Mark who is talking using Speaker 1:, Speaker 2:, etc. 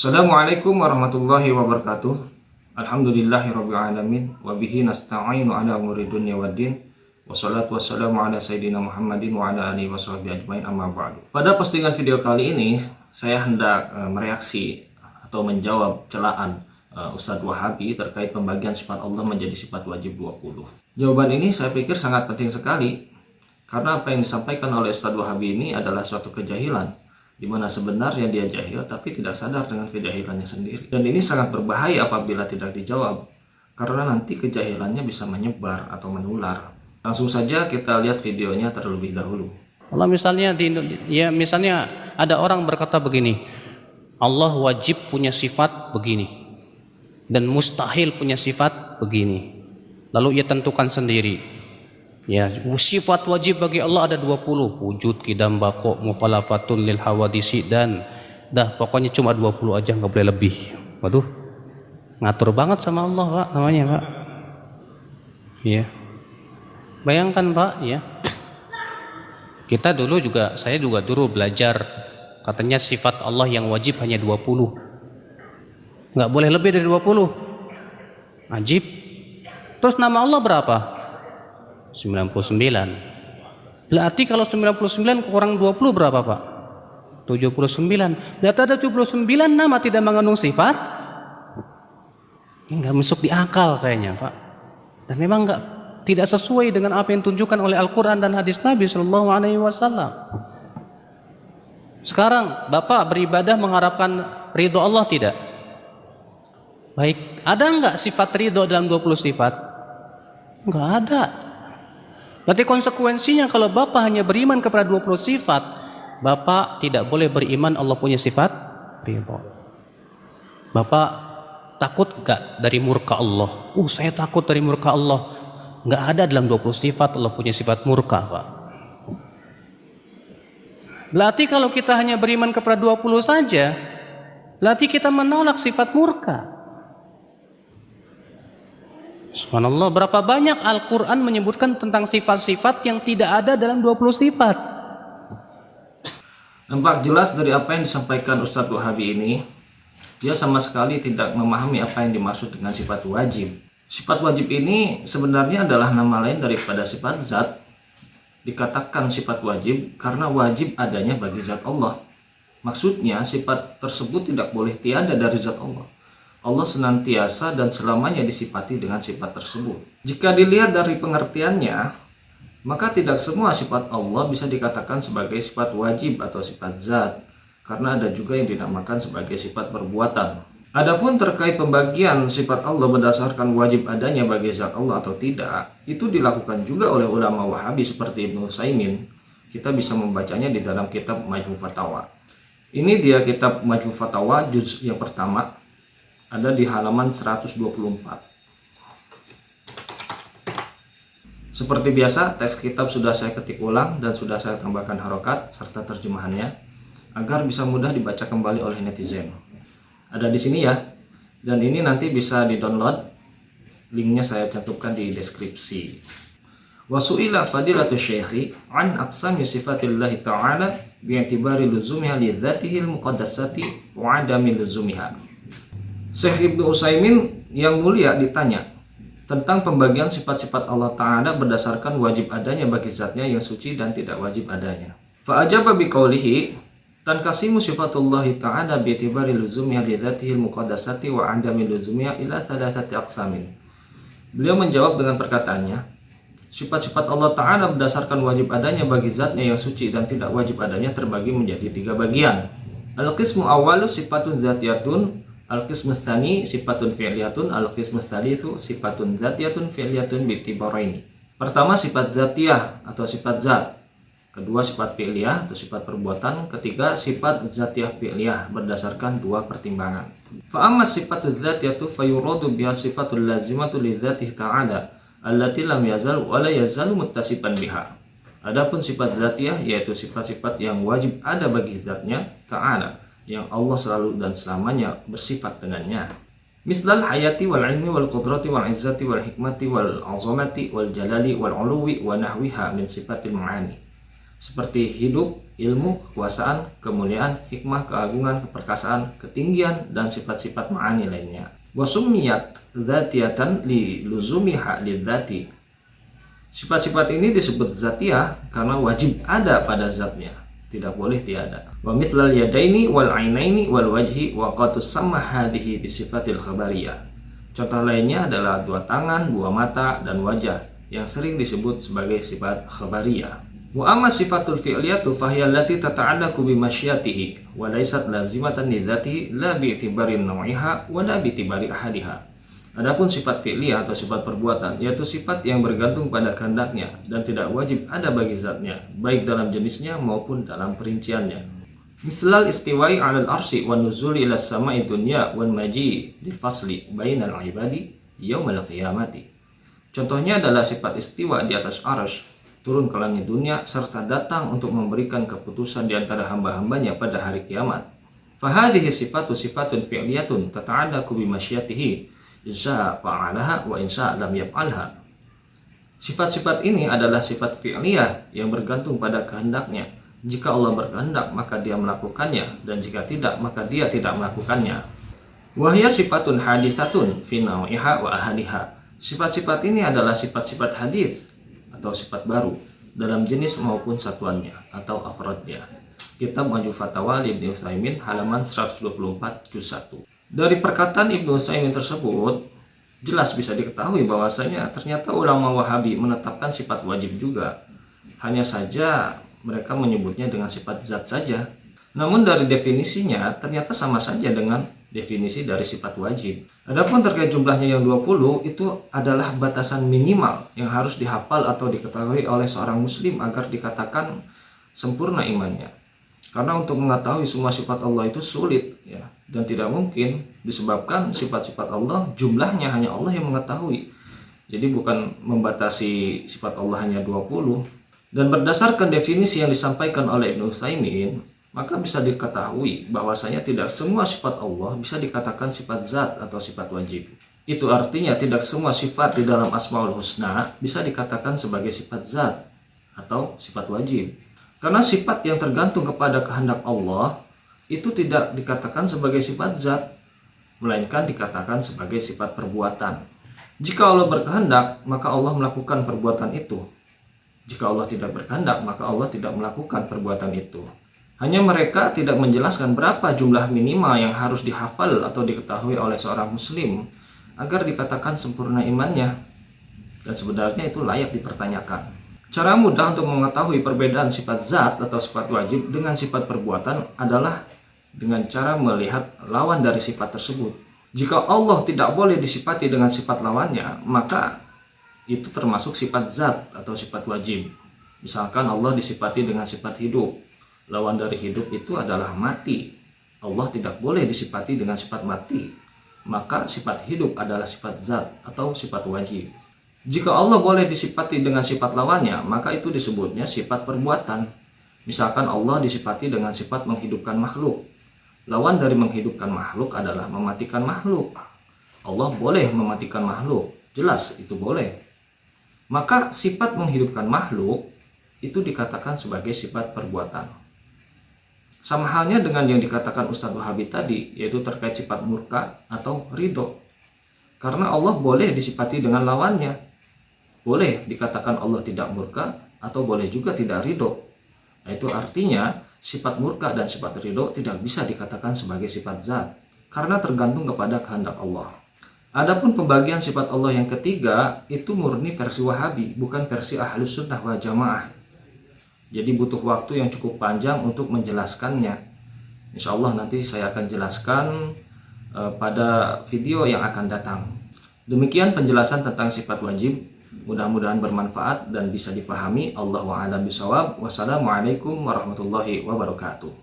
Speaker 1: Assalamualaikum warahmatullahi wabarakatuh. Alhamdulillahirabbil alamin wa bihi nasta'inu ala umuri dunya waddin. Wassalatu wassalamu ala sayyidina Muhammadin wa ala alihi washabbihi ajmain, amma ba'du. Pada postingan video kali ini saya hendak mereaksi atau menjawab celaan Ustadz Wahabi terkait pembagian sifat Allah menjadi sifat wajib 20. Jawaban ini saya pikir sangat penting sekali karena apa yang disampaikan oleh Ustadz Wahabi ini adalah suatu kejahilan, di mana sebenarnya dia jahil tapi tidak sadar dengan kejahilannya sendiri. Dan ini sangat berbahaya apabila tidak dijawab, karena nanti kejahilannya bisa menyebar atau menular. Langsung saja kita lihat videonya terlebih dahulu.
Speaker 2: Allah misalnya misalnya ada orang berkata begini, Allah wajib punya sifat begini dan mustahil punya sifat begini. Lalu ia tentukan sendiri. Ya, sifat wajib bagi Allah ada 20, wujud, qidam, baqo, mukhalafatun lil hawadisi, dan pokoknya cuma 20 aja, nggak boleh lebih. Waduh, ngatur banget sama Allah, Pak, namanya, Pak. Ya, bayangkan, Pak, ya, kita dulu juga, saya juga dulu belajar, katanya sifat Allah yang wajib hanya 20, nggak boleh lebih dari 20. Ajib. Terus nama Allah berapa? 99. Berarti kalau 99 kurang 20 berapa, Pak? 79. Berarti ada 79 nama tidak mengandung sifat. Enggak masuk di akal kayaknya, Pak. Dan memang tidak sesuai dengan apa yang ditunjukkan oleh Al-Qur'an dan hadis Nabi sallallahu alaihi wasallam. Sekarang Bapak beribadah mengharapkan ridho Allah tidak? Baik, ada enggak sifat ridho dalam 20 sifat? Enggak ada. Berarti konsekuensinya kalau Bapak hanya beriman kepada 20 sifat, Bapak tidak boleh beriman Allah punya sifat ridho. Bapak takut enggak dari murka Allah? Saya takut dari murka Allah. Enggak ada dalam 20 sifat Allah punya sifat murka, Pak. Berarti kalau kita hanya beriman kepada 20 saja, berarti kita menolak sifat murka. Subhanallah, berapa banyak Al-Quran menyebutkan tentang sifat-sifat yang tidak ada dalam 20 sifat.
Speaker 1: Nampak jelas dari apa yang disampaikan Ustadz Wahabi ini, dia sama sekali tidak memahami apa yang dimaksud dengan sifat wajib. Sifat wajib ini sebenarnya adalah nama lain daripada sifat zat. Dikatakan sifat wajib karena wajib adanya bagi zat Allah. Maksudnya sifat tersebut tidak boleh tiada dari zat Allah. Allah senantiasa dan selamanya disifati dengan sifat tersebut. Jika dilihat dari pengertiannya, maka tidak semua sifat Allah bisa dikatakan sebagai sifat wajib atau sifat zat, karena ada juga yang dinamakan sebagai sifat perbuatan. Adapun terkait pembagian sifat Allah berdasarkan wajib adanya bagi zat Allah atau tidak, itu dilakukan juga oleh ulama Wahabi seperti Ibnu Utsaimin. Kita bisa membacanya di dalam kitab Majmu' Fatawa. Ini dia kitab Majmu' Fatawa juz yang pertama, ada di halaman 124. Seperti biasa, teks kitab sudah saya ketik ulang dan sudah saya tambahkan harokat serta terjemahannya agar bisa mudah dibaca kembali oleh netizen. Ada di sini ya, dan ini nanti bisa di-download. Linknya saya cantumkan di deskripsi. Wa su'ila fadilatu syekhi an aqsami sifatillahi ta'ala bi'tibari luzumiha li dzatihi al-muqaddasati wa 'adami luzumiha. Syekh Ibnu Utsaimin yang mulia ditanya tentang pembagian sifat-sifat Allah Ta'ala berdasarkan wajib adanya bagi zatnya yang suci dan tidak wajib adanya. Fa'ajaba biqaulihi tankasimu sifatullahi Ta'ala bi'tibari luzumiha li dzatihi al-muqaddasati wa 'adami luzumiha ila thalathati aqsamin. Beliau menjawab dengan perkataannya, sifat-sifat Allah Ta'ala berdasarkan wajib adanya bagi zatnya yang suci dan tidak wajib adanya terbagi menjadi 3 bagian. Al-qismu awwalu sifatun dzatiyatun, al-qismu tsani sifatun fi'liyatun, al-qismu tsalitsu sifatun dzatiyatun fi'liyatun bi'tibaraini. Pertama sifat dzatiyah atau sifat zat. Kedua sifat fi'liyah atau sifat perbuatan. Ketiga sifat dzatiyah fi'liyah berdasarkan 2 pertimbangan. Fa amma sifatu dzatiyatu fayuradu biha sifatul lazimatu li dzatihi ta'ala allati lam yazal wa la yazalu muttasifan biha. Adapun sifat dzatiyah yaitu sifat-sifat yang wajib ada bagi zatnya Ta'ala, yang Allah selalu dan selamanya bersifat dengannya. Mislal hayati wal ilmi wal qudrati wal izzati wal hikmati wal azamati wal jalali wal uluwi wa nahwiha min sifatil ma'ani. seperti hidup, ilmu, kekuasaan, kemuliaan, hikmah, keagungan, keperkasaan, ketinggian, dan sifat-sifat ma'ani lainnya. Wa summiyat dzatiyatan li luzumiha lidzati. Sifat-sifat ini disebut zatiyah karena wajib ada pada zatnya, tidak boleh tiada. Wa mithlal yadaini wal ainaini wal wajhi wa qad tusamma hadhihi bi sifatil khabariyah. Contoh lainnya adalah dua tangan, dua mata, dan wajah yang sering disebut sebagai sifat khabariyah. Wa amma sifatul fi'liyatu fahiya allati tata'allaqu bi masyiatihi wa laysat lazimatan li dzatihi la bi i'tibari naw'iha wa la bi i'tibari ahadiha. Adapun sifat fi'liyah atau sifat perbuatan yaitu sifat yang bergantung pada kehendaknya dan tidak wajib ada bagi zatnya, baik dalam jenisnya maupun dalam perinciannya. Mislal istiwai 'alal arsy wan nuzuli ila samai dunya wan maji lil fasli bainal ibadi yaumal qiyamati. Contohnya adalah sifat istiwa di atas arsy, turun ke langit dunia, serta datang untuk memberikan keputusan di antara hamba-hambanya pada hari kiamat. Fahadhihi sifatun fi'liyatun tata'allaqu bi masyiatihi insya fa'alaha wa insya lam yaf'alha. Sifat-sifat ini adalah sifat fi'liyah yang bergantung pada kehendaknya. Jika Allah berkehendak maka dia melakukannya, dan jika tidak maka dia tidak melakukannya. Wahya sifatun hadisatun fi naw'iha wa ahadiha. Sifat-sifat ini adalah sifat-sifat hadis atau sifat baru dalam jenis maupun satuannya atau afrodnya. Kitab Majmu' Fatawa Ibnu Utsaimin halaman 124 juz 1. Dari perkataan Ibnu Utsaimin tersebut jelas bisa diketahui bahwasanya ternyata ulama Wahabi menetapkan sifat wajib juga. Hanya saja mereka menyebutnya dengan sifat zat saja. Namun dari definisinya ternyata sama saja dengan definisi dari sifat wajib. Adapun terkait jumlahnya yang 20 itu adalah batasan minimal yang harus dihafal atau diketahui oleh seorang muslim agar dikatakan sempurna imannya. Karena untuk mengetahui semua sifat Allah itu sulit ya, dan tidak mungkin disebabkan sifat-sifat Allah jumlahnya hanya Allah yang mengetahui. Jadi bukan membatasi sifat Allah hanya 20. Dan berdasarkan definisi yang disampaikan oleh Ibnu Utsaimin, maka bisa diketahui bahwasanya tidak semua sifat Allah bisa dikatakan sifat zat atau sifat wajib. Itu artinya tidak semua sifat di dalam Asmaul Husna bisa dikatakan sebagai sifat zat atau sifat wajib. Karena sifat yang tergantung kepada kehendak Allah itu tidak dikatakan sebagai sifat zat, melainkan dikatakan sebagai sifat perbuatan. Jika Allah berkehendak, maka Allah melakukan perbuatan itu. Jika Allah tidak berkehendak, maka Allah tidak melakukan perbuatan itu. Hanya mereka tidak menjelaskan berapa jumlah minimal yang harus dihafal atau diketahui oleh seorang muslim agar dikatakan sempurna imannya. Dan sebenarnya itu layak dipertanyakan. Cara mudah untuk mengetahui perbedaan sifat zat atau sifat wajib dengan sifat perbuatan adalah dengan cara melihat lawan dari sifat tersebut. Jika Allah tidak boleh disifati dengan sifat lawannya, maka itu termasuk sifat zat atau sifat wajib. Misalkan Allah disifati dengan sifat hidup, lawan dari hidup itu adalah mati. Allah tidak boleh disifati dengan sifat mati, maka sifat hidup adalah sifat zat atau sifat wajib. Jika Allah boleh disifati dengan sifat lawannya, maka itu disebutnya sifat perbuatan. Misalkan Allah disifati dengan sifat menghidupkan makhluk. Lawan dari menghidupkan makhluk adalah mematikan makhluk. Allah boleh mematikan makhluk, jelas itu boleh. Maka sifat menghidupkan makhluk itu dikatakan sebagai sifat perbuatan. Sama halnya dengan yang dikatakan Ustadz Wahabi tadi, yaitu terkait sifat murka atau ridho. Karena Allah boleh disifati dengan lawannya. Boleh dikatakan Allah tidak murka atau boleh juga tidak ridho. Nah, itu artinya sifat murka dan sifat ridho tidak bisa dikatakan sebagai sifat zat karena tergantung kepada kehendak Allah. Adapun pembagian sifat Allah yang ketiga itu murni versi Wahabi, bukan versi Ahlus Sunnah wal Jamaah. Jadi butuh waktu yang cukup panjang untuk menjelaskannya. Insya Allah nanti saya akan jelaskan pada video yang akan datang. Demikian penjelasan tentang sifat wajib. Mudah-mudahan bermanfaat dan bisa dipahami. Allahu a'lam bishawab. Wassalamualaikum warahmatullahi wabarakatuh.